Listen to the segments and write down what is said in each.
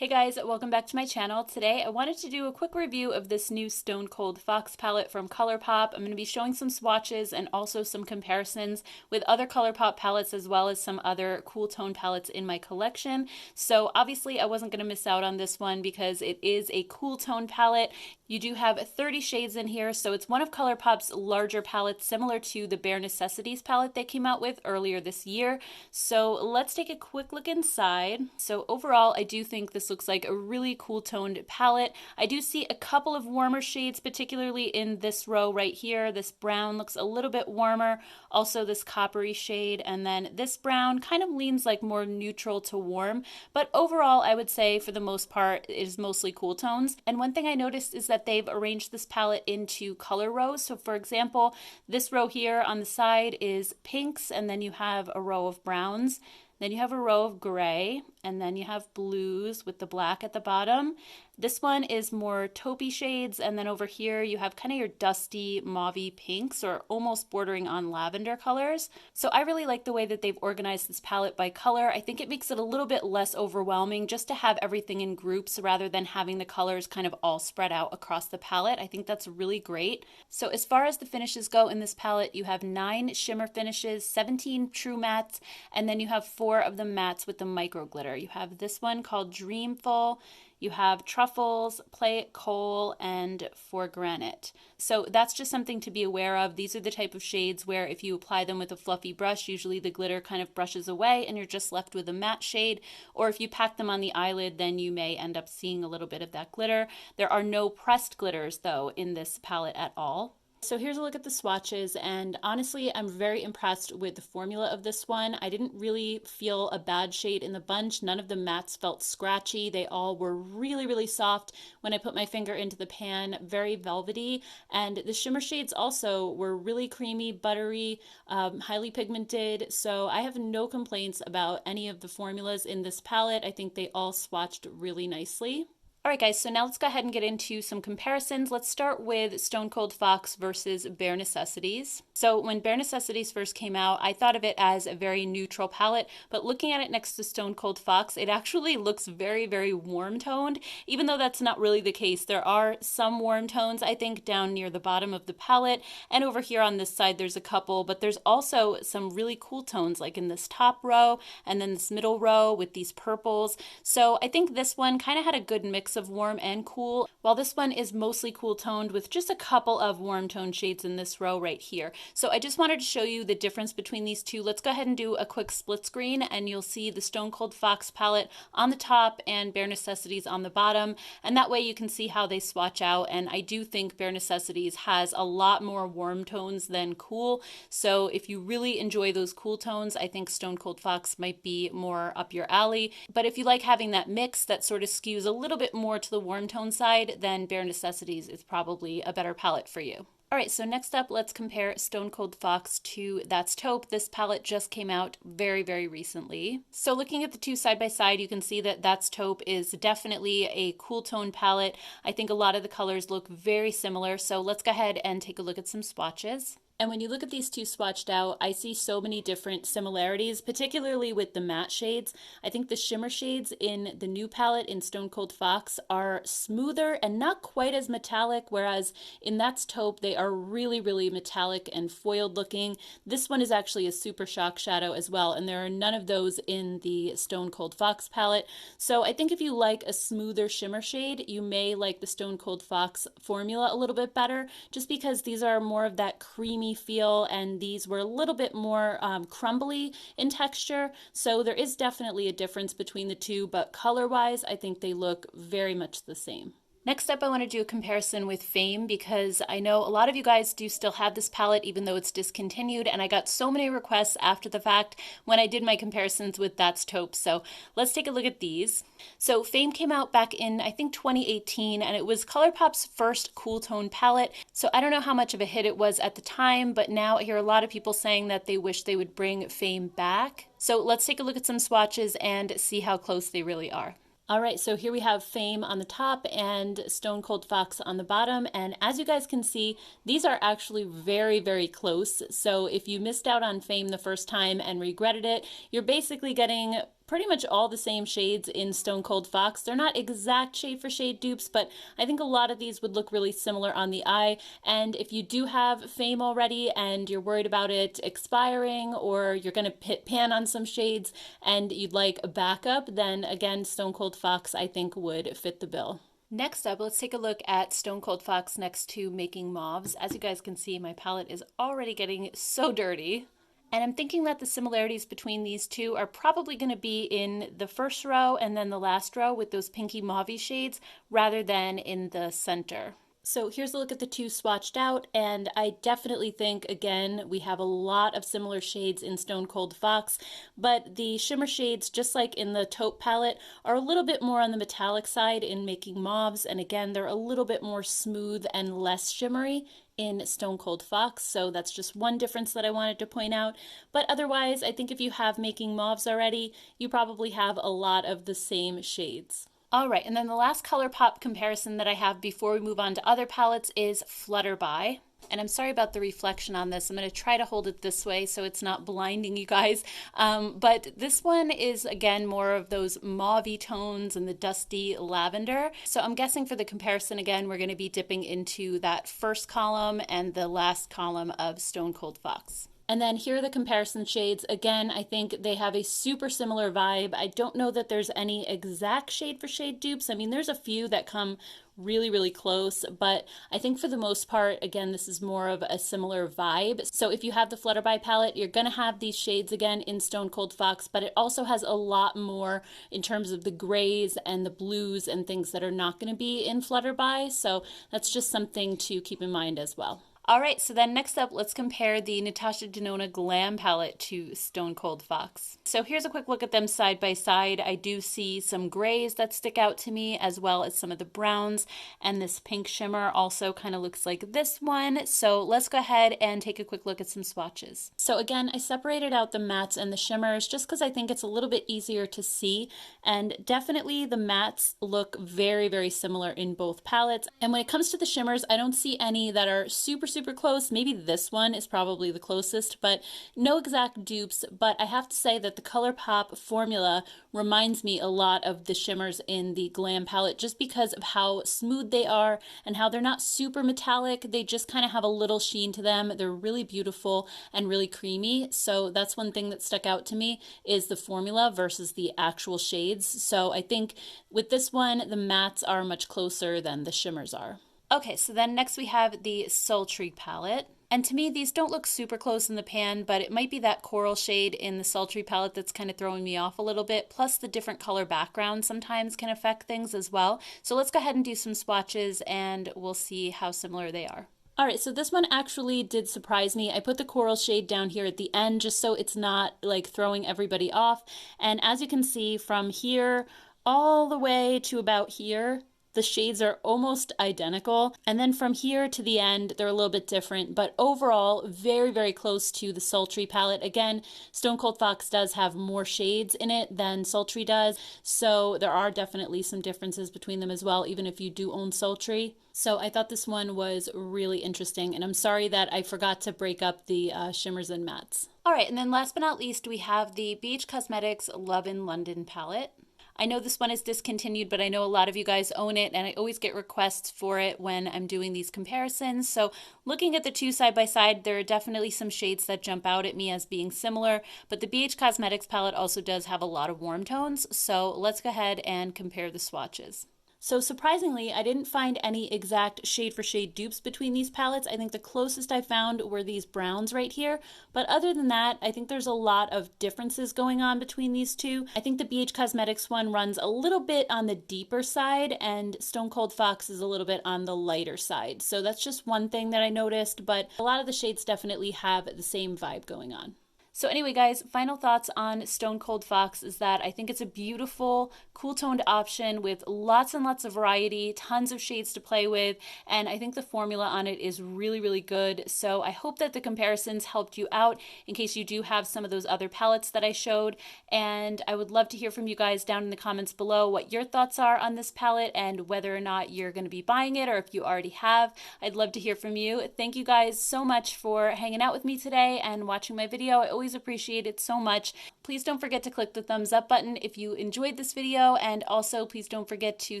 Hey guys, welcome back to my channel. Today I wanted to do a quick review of this new Stone Cold Fox palette from Colourpop. I'm going to be showing some swatches and also some comparisons with other Colourpop palettes as well as some other cool tone palettes in my collection. So obviously I wasn't going to miss out on this one because it is a cool tone palette. You do have 30 shades in here, so it's one of Colourpop's larger palettes similar to the Bare Necessities palette they came out with earlier this year. So let's take a quick look inside. So overall I do think this looks like a really cool toned palette. I do see a couple of warmer shades, particularly in this row right here. This brown looks a little bit warmer, also this coppery shade, and then this brown kind of leans like more neutral to warm, but overall I would say for the most part it is mostly cool tones. And one thing I noticed is that they've arranged this palette into color rows. So for example, this row here on the side is pinks, and then you have a row of browns. Then you have a row of gray, and then you have blues with the black at the bottom. This one is more taupey shades, and then over here you have kind of your dusty mauvey pinks or almost bordering on lavender colors. So I really like the way that they've organized this palette by color. I think it makes it a little bit less overwhelming just to have everything in groups rather than having the colors kind of all spread out across the palette. I think that's really great. So as far as the finishes go in this palette, you have 9 shimmer finishes, 17 true mattes, and then you have 4 of the mattes with the micro glitter. You have this one called Dreamful, you have Truffles, Play It Coal, and For Granite. So that's just something to be aware of. These are the type of shades where if you apply them with a fluffy brush, usually the glitter kind of brushes away and you're just left with a matte shade. Or if you pack them on the eyelid, then you may end up seeing a little bit of that glitter. There are no pressed glitters though in this palette at all. So here's a look at the swatches, and honestly I'm very impressed with the formula of this one. I didn't really feel a bad shade in the bunch. None of the mattes felt scratchy. They all were really soft when I put my finger into the pan, very velvety, and the shimmer shades also were really creamy, buttery, highly pigmented, so I have no complaints about any of the formulas in this palette. I think they all swatched really nicely. Alright guys, so now let's go ahead and get into some comparisons. Let's start with Stone Cold Fox versus Bare Necessities. So when Bare Necessities first came out, I thought of it as a very neutral palette, but looking at it next to Stone Cold Fox, it actually looks very warm toned, even though that's not really the case. There are some warm tones, I think, down near the bottom of the palette, and over here on this side there's a couple, but there's also some really cool tones like in this top row and then this middle row with these purples. So I think this one kind of had a good mix of warm and cool, while this one is mostly cool toned with just a couple of warm tone shades in this row right here. So I just wanted to show you the difference between these two. Let's go ahead and do a quick split screen and you'll see the Stone Cold Fox palette on the top and Bare Necessities on the bottom, and that way you can see how they swatch out. And I do think Bare Necessities has a lot more warm tones than cool, so if you really enjoy those cool tones, I think Stone Cold Fox might be more up your alley. But if you like having that mix that sort of skews a little bit more to the warm tone side, then Bare Necessities is probably a better palette for you. Alright, so next up, let's compare Stone Cold Fox to That's Taupe. This palette just came out very recently. So looking at the two side by side, you can see that That's Taupe is definitely a cool tone palette. I think a lot of the colors look very similar, so let's go ahead and take a look at some swatches. And when you look at these two swatched out, I see so many different similarities, particularly with the matte shades. I think the shimmer shades in the new palette in Stone Cold Fox are smoother and not quite as metallic, whereas in That's Taupe, they are really metallic and foiled looking. This one is actually a super shock shadow as well, and there are none of those in the Stone Cold Fox palette. So I think if you like a smoother shimmer shade, you may like the Stone Cold Fox formula a little bit better, just because these are more of that creamy feel and these were a little bit more crumbly in texture. So there is definitely a difference between the two, but color wise I think they look very much the same. Next up, I want to do a comparison with Fame because I know a lot of you guys do still have this palette even though it's discontinued, and I got so many requests after the fact when I did my comparisons with That's Taupe. So let's take a look at these. So Fame came out back in, I think, 2018, and it was Colourpop's first cool tone palette. So I don't know how much of a hit it was at the time, but now I hear a lot of people saying that they wish they would bring Fame back. So let's take a look at some swatches and see how close they really are. All right, so here we have Fame on the top and Stone Cold Fox on the bottom. And as you guys can see, these are actually very close. So if you missed out on Fame the first time and regretted it, you're basically getting pretty much all the same shades in Stone Cold Fox. They're not exact shade for shade dupes, but I think a lot of these would look really similar on the eye. And if you do have Fame already and you're worried about it expiring, or you're going to hit pan on some shades and you'd like a backup, then again, Stone Cold Fox I think would fit the bill. Next up, let's take a look at Stone Cold Fox next to Making Mauves. As you guys can see, my palette is already getting so dirty. And I'm thinking that the similarities between these two are probably going to be in the first row and then the last row with those pinky mauve shades rather than in the center. So here's a look at the two swatched out, and I definitely think, again, we have a lot of similar shades in Stone Cold Fox, but the shimmer shades, just like in the Taupe palette, are a little bit more on the metallic side in Making Mauves, and again, they're a little bit more smooth and less shimmery in Stone Cold Fox, so that's just one difference that I wanted to point out. But otherwise, I think if you have Making Mauves already, you probably have a lot of the same shades. All right, and then the last Colourpop comparison that I have before we move on to other palettes is Flutter By. And I'm sorry about the reflection on this. I'm going to try to hold it this way so it's not blinding you guys. But this one is, again, more of those mauve-y tones and the dusty lavender. So I'm guessing for the comparison, again, we're going to be dipping into that first column and the last column of Stone Cold Fox. And then here are the comparison shades. Again, I think they have a super similar vibe. I don't know that there's any exact shade for shade dupes. I mean, there's a few that come really, really close, but I think for the most part, again, this is more of a similar vibe. So if you have the Flutter By palette, you're gonna have these shades again in Stone Cold Fox, but it also has a lot more in terms of the grays and the blues and things that are not gonna be in Flutter By. So that's just something to keep in mind as well. All right, so then next up, let's compare the Natasha Denona Glam palette to Stone Cold Fox. So here's a quick look at them side by side. I do see some grays that stick out to me, as well as some of the browns, and this pink shimmer also kind of looks like this one. So let's go ahead and take a quick look at some swatches. So again, I separated out the mattes and the shimmers just because I think it's a little bit easier to see, and definitely the mattes look very, very similar in both palettes. And when it comes to the shimmers, I don't see any that are super close. Maybe this one is probably the closest, but no exact dupes. But I have to say that the Colourpop formula reminds me a lot of the shimmers in the Glam palette, just because of how smooth they are and how they're not super metallic. They just kind of have a little sheen to them. They're really beautiful and really creamy. So that's one thing that stuck out to me, is the formula versus the actual shades. So I think with this one, the mattes are much closer than the shimmers are. Okay, so then next we have the Sultry palette. And to me, these don't look super close in the pan, but it might be that coral shade in the Sultry palette that's kind of throwing me off a little bit. Plus the different color background sometimes can affect things as well. So let's go ahead and do some swatches and we'll see how similar they are. All right, so this one actually did surprise me. I put the coral shade down here at the end just so it's not like throwing everybody off. And as you can see, from here all the way to about here, the shades are almost identical, and then from here to the end they're a little bit different, but overall very, very close to the Sultry palette. Again, Stone Cold Fox does have more shades in it than Sultry does, so there are definitely some differences between them as well, even if you do own Sultry. So I thought this one was really interesting, and I'm sorry that I forgot to break up the shimmers and mattes. All right, and then last but not least, we have the BH Cosmetics Love in London palette. I know this one is discontinued, but I know a lot of you guys own it, and I always get requests for it when I'm doing these comparisons. So looking at the two side by side, there are definitely some shades that jump out at me as being similar, but the BH Cosmetics palette also does have a lot of warm tones. So let's go ahead and compare the swatches. So surprisingly, I didn't find any exact shade for shade dupes between these palettes. I think the closest I found were these browns right here. But other than that, I think there's a lot of differences going on between these two. I think the BH Cosmetics one runs a little bit on the deeper side, and Stone Cold Fox is a little bit on the lighter side. So that's just one thing that I noticed, but a lot of the shades definitely have the same vibe going on. So anyway, guys, final thoughts on Stone Cold Fox is that I think it's a beautiful, cool-toned option with lots and lots of variety, tons of shades to play with, and I think the formula on it is really, really good. So I hope that the comparisons helped you out in case you do have some of those other palettes that I showed, and I would love to hear from you guys down in the comments below what your thoughts are on this palette and whether or not you're going to be buying it or if you already have. I'd love to hear from you. Thank you guys so much for hanging out with me today and watching my video. I always always appreciate it so much. Please don't forget to click the thumbs up button if you enjoyed this video, and also please don't forget to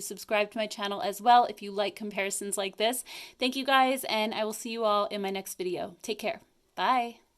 subscribe to my channel as well if you like comparisons like this. Thank you guys, and I will see you all in my next video. Take care. Bye.